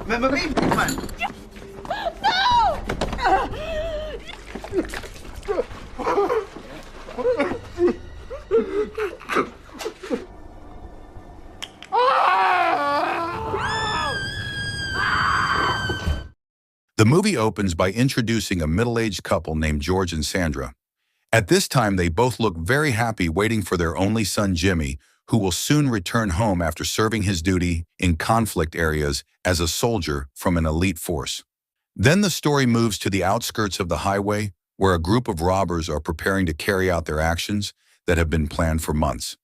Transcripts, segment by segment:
Remember me, man? No! The movie opens by introducing a middle-aged couple named George and Sandra. At this time, they both look very happy waiting for their only son, Jimmy, who will soon return home after serving his duty in conflict areas as a soldier from an elite force. Then the story moves to the outskirts of the highway, where a group of robbers are preparing to carry out their actions that have been planned for months.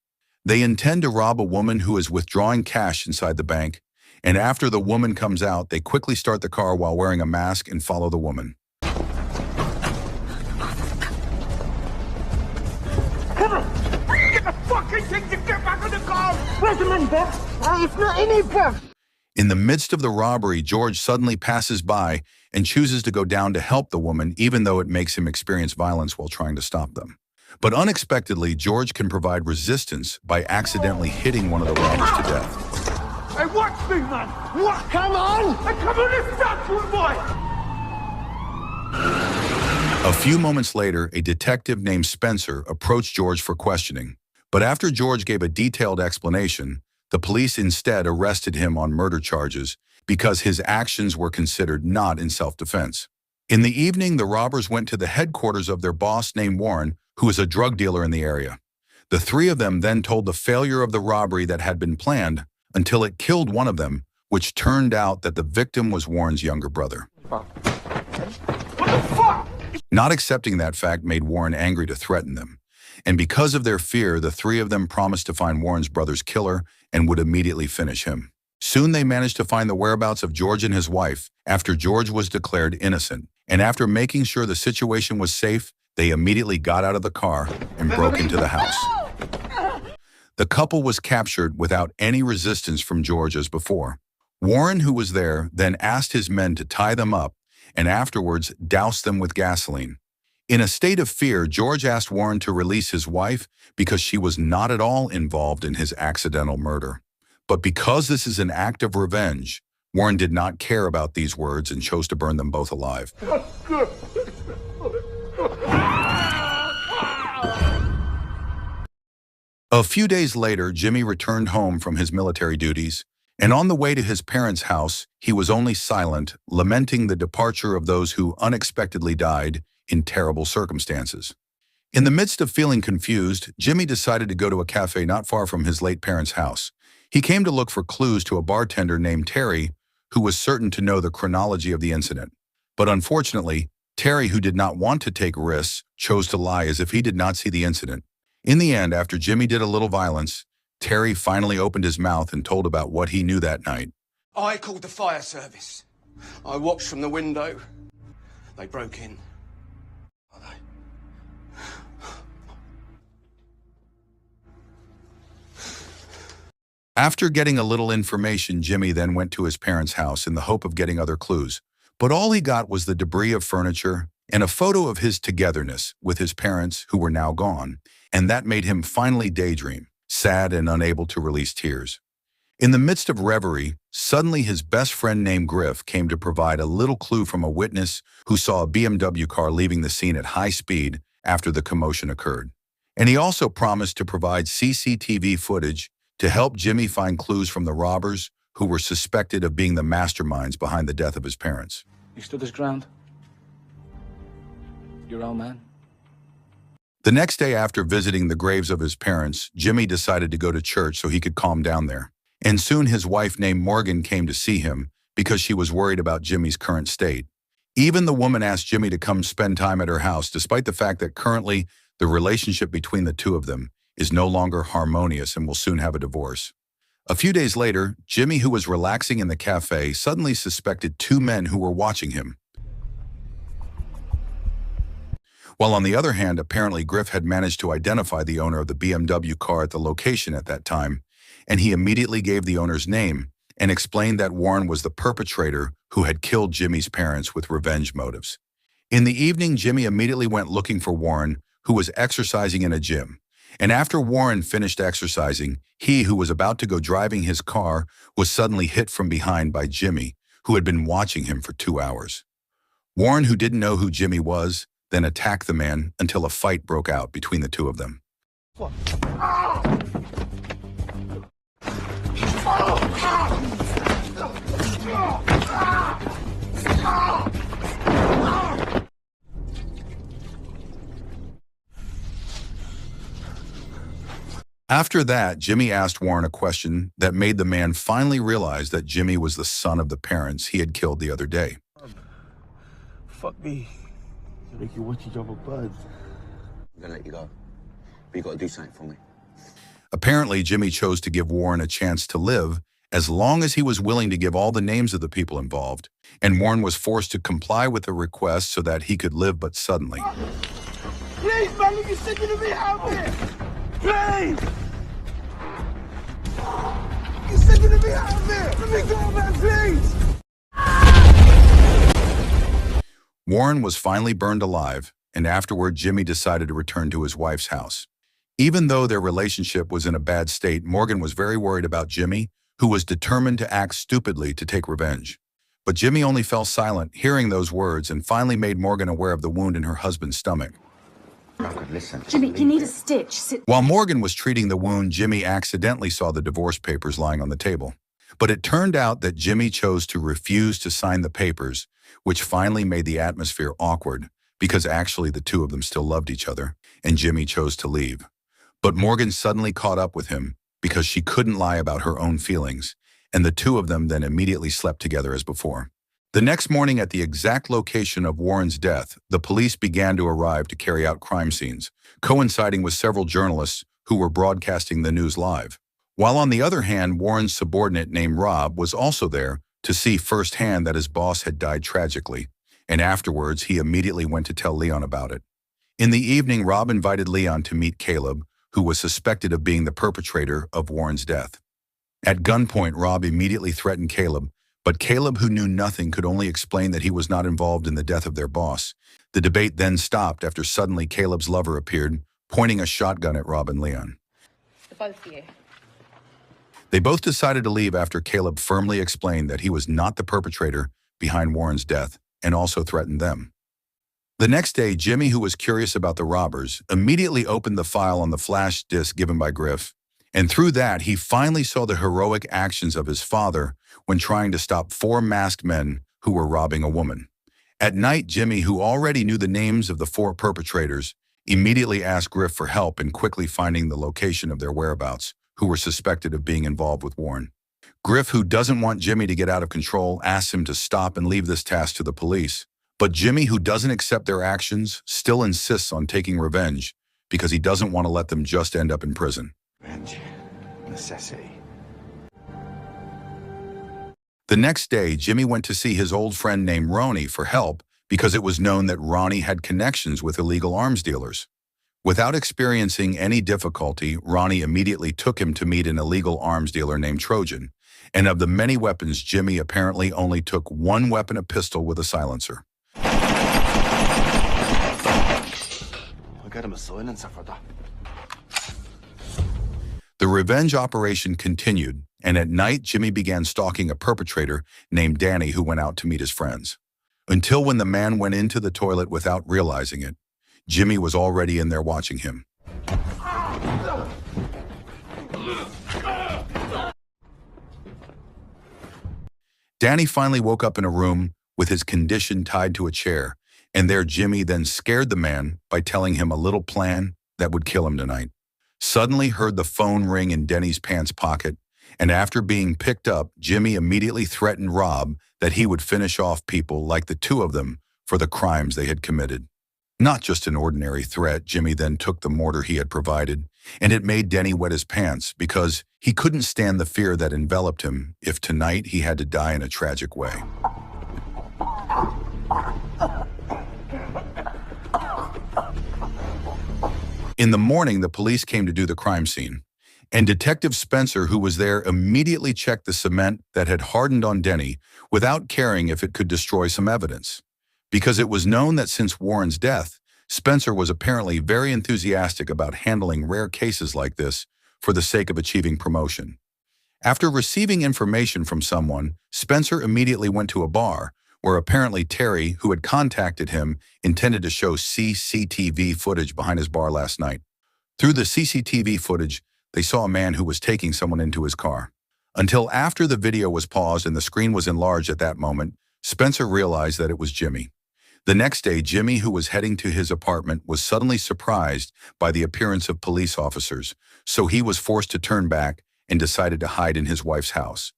They intend to rob a woman who is withdrawing cash inside the bank, and after the woman comes out, they quickly start the car while wearing a mask and follow the woman. Get the fucking thing to get back in the car! Where's the money, Beth? It's not in here, Beth. In the midst of the robbery, George suddenly passes by and chooses to go down to help the woman, even though it makes him experience violence while trying to stop them. But unexpectedly, George can provide resistance by accidentally hitting one of the robbers to death. Hey, watch me, man! What? Come on! Hey, come on, let's stop, good boy! A few moments later, a detective named Spencer approached George for questioning. But after George gave a detailed explanation, the police instead arrested him on murder charges because his actions were considered not in self-defense. In the evening, the robbers went to the headquarters of their boss named Warren, who is a drug dealer in the area. The three of them then told the failure of the robbery that had been planned until it killed one of them, which turned out that the victim was Warren's younger brother. What the fuck? Not accepting that fact made Warren angry to threaten them. And because of their fear, the three of them promised to find Warren's brother's killer and would immediately finish him. Soon they managed to find the whereabouts of George and his wife after George was declared innocent. And after making sure the situation was safe, they immediately got out of the car and broke into the house. The couple was captured without any resistance from George as before. Warren, who was there, then asked his men to tie them up and afterwards doused them with gasoline. In a state of fear, George asked Warren to release his wife because she was not at all involved in his accidental murder. But because this is an act of revenge, Warren did not care about these words and chose to burn them both alive. A few days later, Jimmy returned home from his military duties, and on the way to his parents' house, he was only silent, lamenting the departure of those who unexpectedly died in terrible circumstances. In the midst of feeling confused, Jimmy decided to go to a cafe not far from his late parents' house. He came to look for clues to a bartender named Terry, who was certain to know the chronology of the incident. But unfortunately, Terry, who did not want to take risks, chose to lie as if he did not see the incident. In the end, after Jimmy did a little violence, Terry finally opened his mouth and told about what he knew that night. I called the fire service. I watched from the window. They broke in. After getting a little information, Jimmy then went to his parents' house in the hope of getting other clues. But all he got was the debris of furniture and a photo of his togetherness with his parents who were now gone, and that made him finally daydream, sad and unable to release tears. In the midst of reverie, suddenly his best friend named Griff came to provide a little clue from a witness who saw a BMW car leaving the scene at high speed after the commotion occurred. And he also promised to provide CCTV footage to help Jimmy find clues from the robbers who were suspected of being the masterminds behind the death of his parents. You stood his ground? Your old man? The next day after visiting the graves of his parents, Jimmy decided to go to church so he could calm down there. And soon his wife named Morgan came to see him because she was worried about Jimmy's current state. Even the woman asked Jimmy to come spend time at her house, despite the fact that currently the relationship between the two of them is no longer harmonious and will soon have a divorce. A few days later, Jimmy, who was relaxing in the cafe, suddenly suspected two men who were watching him. While on the other hand, apparently Griff had managed to identify the owner of the BMW car at the location at that time, and he immediately gave the owner's name and explained that Warren was the perpetrator who had killed Jimmy's parents with revenge motives. In the evening, Jimmy immediately went looking for Warren, who was exercising in a gym. And after Warren finished exercising, he, who was about to go driving his car, was suddenly hit from behind by Jimmy, who had been watching him for 2 hours. Warren, who didn't know who Jimmy was, then attacked the man until a fight broke out between the two of them. After that, Jimmy asked Warren a question that made the man finally realize that Jimmy was the son of the parents he had killed the other day. Fuck me. I make you watch each other birds. I'm gonna let you go. But you gotta do something for me. Apparently, Jimmy chose to give Warren a chance to live as long as he was willing to give all the names of the people involved, and Warren was forced to comply with the request so that he could live. But suddenly, Please, man, let me send you to me out there. Please. You send you to me out there. Let me go, man, please. Warren was finally burned alive, and afterward, Jimmy decided to return to his wife's house. Even though their relationship was in a bad state, Morgan was very worried about Jimmy, who was determined to act stupidly to take revenge. But Jimmy only fell silent, hearing those words, and finally made Morgan aware of the wound in her husband's stomach. Listen. Jimmy, you need a stitch. Sit. While Morgan was treating the wound, Jimmy accidentally saw the divorce papers lying on the table. But it turned out that Jimmy chose to refuse to sign the papers, which finally made the atmosphere awkward, because actually the two of them still loved each other, and Jimmy chose to leave. But Morgan suddenly caught up with him because she couldn't lie about her own feelings, and the two of them then immediately slept together as before. The next morning, at the exact location of Warren's death, the police began to arrive to carry out crime scenes, coinciding with several journalists who were broadcasting the news live. While on the other hand, Warren's subordinate named Rob was also there to see firsthand that his boss had died tragically, and afterwards he immediately went to tell Leon about it. In the evening, Rob invited Leon to meet Caleb, who was suspected of being the perpetrator of Warren's death. At gunpoint, Rob immediately threatened Caleb, but Caleb, who knew nothing, could only explain that he was not involved in the death of their boss. The debate then stopped after suddenly Caleb's lover appeared, pointing a shotgun at Rob and Leon. The both of you. They both decided to leave after Caleb firmly explained that he was not the perpetrator behind Warren's death and also threatened them. The next day, Jimmy, who was curious about the robbers, immediately opened the file on the flash disk given by Griff, and through that, he finally saw the heroic actions of his father when trying to stop 4 masked men who were robbing a woman. At night, Jimmy, who already knew the names of the 4 perpetrators, immediately asked Griff for help in quickly finding the location of their whereabouts, who were suspected of being involved with Warren. Griff, who doesn't want Jimmy to get out of control, asks him to stop and leave this task to the police. But Jimmy, who doesn't accept their actions, still insists on taking revenge because he doesn't want to let them just end up in prison. Revenge. Necessity. The next day, Jimmy went to see his old friend named Ronnie for help because it was known that Ronnie had connections with illegal arms dealers. Without experiencing any difficulty, Ronnie immediately took him to meet an illegal arms dealer named Trojan, and of the many weapons, Jimmy apparently only took one weapon, a pistol with a silencer. I got him a silencer for that. The revenge operation continued, and at night, Jimmy began stalking a perpetrator named Danny who went out to meet his friends. Until when the man went into the toilet without realizing it, Jimmy was already in there watching him. Danny finally woke up in a room with his condition tied to a chair, and there Jimmy then scared the man by telling him a little plan that would kill him tonight. Suddenly heard the phone ring in Denny's pants pocket, and after being picked up, Jimmy immediately threatened Rob that he would finish off people like the two of them for the crimes they had committed. Not just an ordinary threat, Jimmy then took the mortar he had provided, and it made Denny wet his pants because he couldn't stand the fear that enveloped him if tonight he had to die in a tragic way. In the morning, the police came to do the crime scene, and Detective Spencer, who was there, immediately checked the cement that had hardened on Denny without caring if it could destroy some evidence. Because it was known that since Warren's death, Spencer was apparently very enthusiastic about handling rare cases like this for the sake of achieving promotion. After receiving information from someone, Spencer immediately went to a bar, where apparently Terry, who had contacted him, intended to show CCTV footage behind his bar last night. Through the CCTV footage, they saw a man who was taking someone into his car. Until after the video was paused and the screen was enlarged at that moment, Spencer realized that it was Jimmy. The next day, Jimmy, who was heading to his apartment, was suddenly surprised by the appearance of police officers, so he was forced to turn back and decided to hide in his wife's house.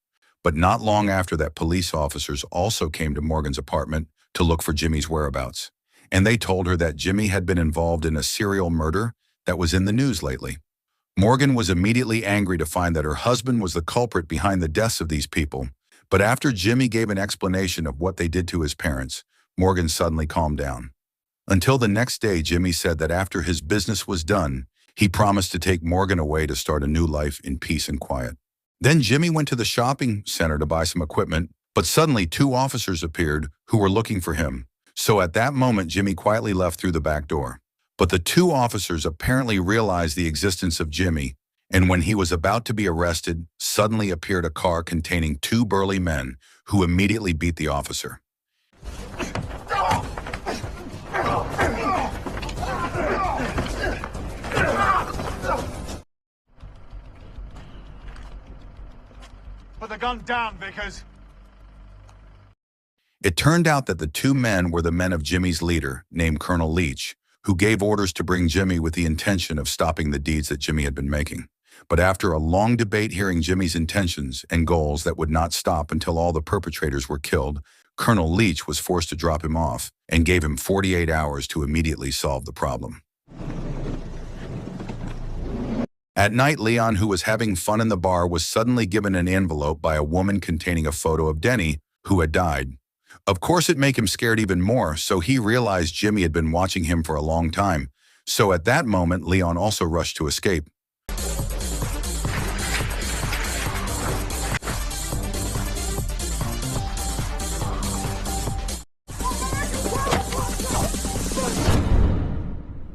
But not long after that, police officers also came to Morgan's apartment to look for Jimmy's whereabouts. And they told her that Jimmy had been involved in a serial murder that was in the news lately. Morgan was immediately angry to find that her husband was the culprit behind the deaths of these people. But after Jimmy gave an explanation of what they did to his parents, Morgan suddenly calmed down. Until the next day, Jimmy said that after his business was done, he promised to take Morgan away to start a new life in peace and quiet. Then Jimmy went to the shopping center to buy some equipment, but suddenly 2 officers appeared who were looking for him. So at that moment, Jimmy quietly left through the back door. But the 2 officers apparently realized the existence of Jimmy, and when he was about to be arrested, suddenly appeared a car containing 2 burly men who immediately beat the officer. Put the gun down, Vickers. It turned out that the 2 men were the men of Jimmy's leader, named Colonel Leach, who gave orders to bring Jimmy with the intention of stopping the deeds that Jimmy had been making. But after a long debate hearing Jimmy's intentions and goals that would not stop until all the perpetrators were killed, Colonel Leach was forced to drop him off and gave him 48 hours to immediately solve the problem. At night, Leon, who was having fun in the bar, was suddenly given an envelope by a woman containing a photo of Denny, who had died. Of course, it made him scared even more, so he realized Jimmy had been watching him for a long time. So at that moment, Leon also rushed to escape.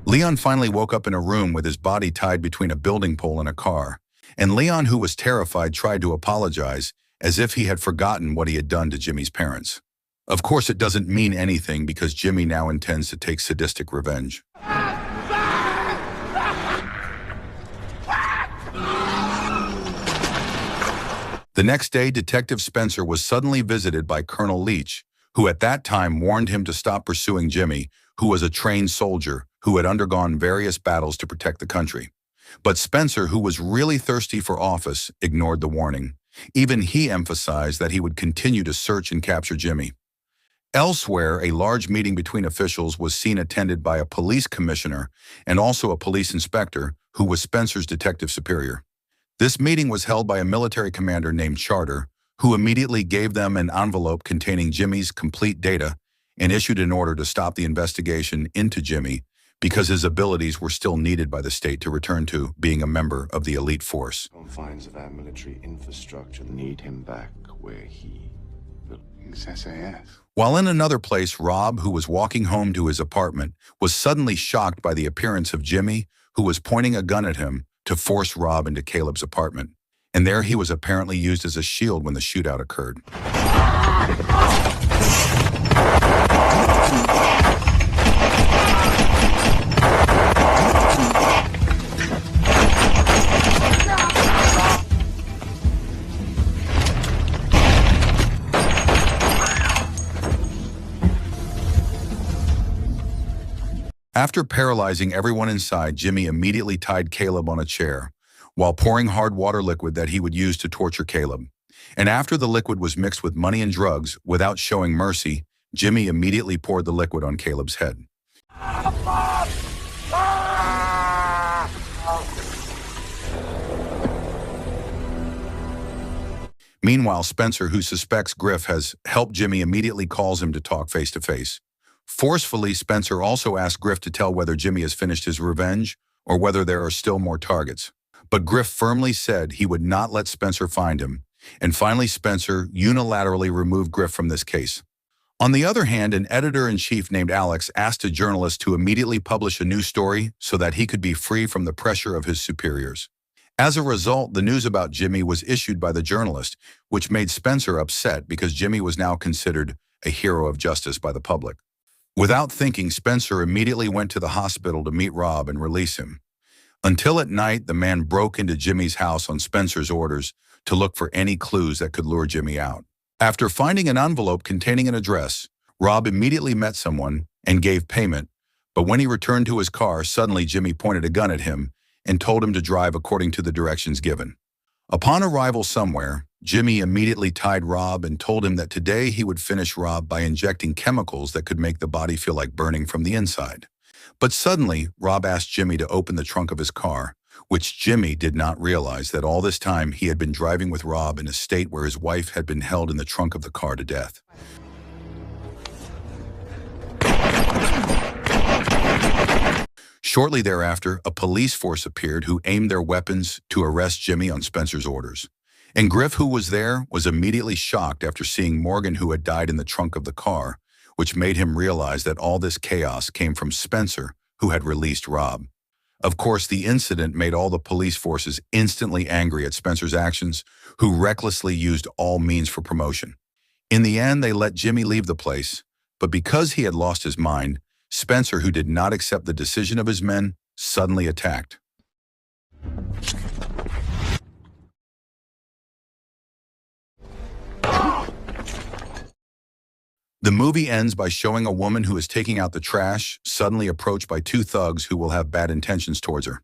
Leon finally woke up in a room with his body tied between a building pole and a car. And Leon, who was terrified, tried to apologize, as if he had forgotten what he had done to Jimmy's parents. Of course, it doesn't mean anything because Jimmy now intends to take sadistic revenge. The next day, Detective Spencer was suddenly visited by Colonel Leach, who at that time warned him to stop pursuing Jimmy, who was a trained soldier who had undergone various battles to protect the country. But Spencer, who was really thirsty for office, ignored the warning. Even he emphasized that he would continue to search and capture Jimmy. Elsewhere, a large meeting between officials was seen attended by a police commissioner and also a police inspector, who was Spencer's detective superior. This meeting was held by a military commander named Charter, who immediately gave them an envelope containing Jimmy's complete data and issued an order to stop the investigation into Jimmy because his abilities were still needed by the state to return to being a member of the elite force. Confines of our military infrastructure need him back where he belongs. SAS. While in another place, Rob, who was walking home to his apartment, was suddenly shocked by the appearance of Jimmy, who was pointing a gun at him to force Rob into Caleb's apartment. And there he was apparently used as a shield when the shootout occurred. After paralyzing everyone inside, Jimmy immediately tied Caleb on a chair, while pouring hard water liquid that he would use to torture Caleb. And after the liquid was mixed with money and drugs, without showing mercy, Jimmy immediately poured the liquid on Caleb's head. Meanwhile, Spencer, who suspects Griff has helped Jimmy, immediately calls him to talk face to face. Forcefully, Spencer also asks Griff to tell whether Jimmy has finished his revenge or whether there are still more targets. But Griff firmly said he would not let Spencer find him, and finally Spencer unilaterally removed Griff from this case. On the other hand, an editor-in-chief named Alex asked a journalist to immediately publish a new story so that he could be free from the pressure of his superiors. As a result, the news about Jimmy was issued by the journalist, which made Spencer upset because Jimmy was now considered a hero of justice by the public. Without thinking, Spencer immediately went to the hospital to meet Rob and release him. Until at night, the man broke into Jimmy's house on Spencer's orders to look for any clues that could lure Jimmy out. After finding an envelope containing an address, Rob immediately met someone and gave payment, but when he returned to his car, suddenly Jimmy pointed a gun at him and told him to drive according to the directions given. Upon arrival somewhere, Jimmy immediately tied Rob and told him that today he would finish Rob by injecting chemicals that could make the body feel like burning from the inside. But suddenly, Rob asked Jimmy to open the trunk of his car, which Jimmy did not realize that all this time he had been driving with Rob in a state where his wife had been held in the trunk of the car to death. Shortly thereafter, a police force appeared who aimed their weapons to arrest Jimmy on Spencer's orders. And Griff, who was there, was immediately shocked after seeing Morgan, who had died in the trunk of the car, which made him realize that all this chaos came from Spencer, who had released Rob. Of course, the incident made all the police forces instantly angry at Spencer's actions, who recklessly used all means for promotion. In the end, they let Jimmy leave the place, but because he had lost his mind, Spencer, who did not accept the decision of his men, suddenly attacked. The movie ends by showing a woman who is taking out the trash, suddenly approached by two thugs who will have bad intentions towards her.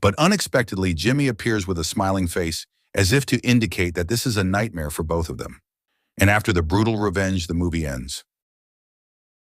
But unexpectedly, Jimmy appears with a smiling face, as if to indicate that this is a nightmare for both of them. And after the brutal revenge, the movie ends.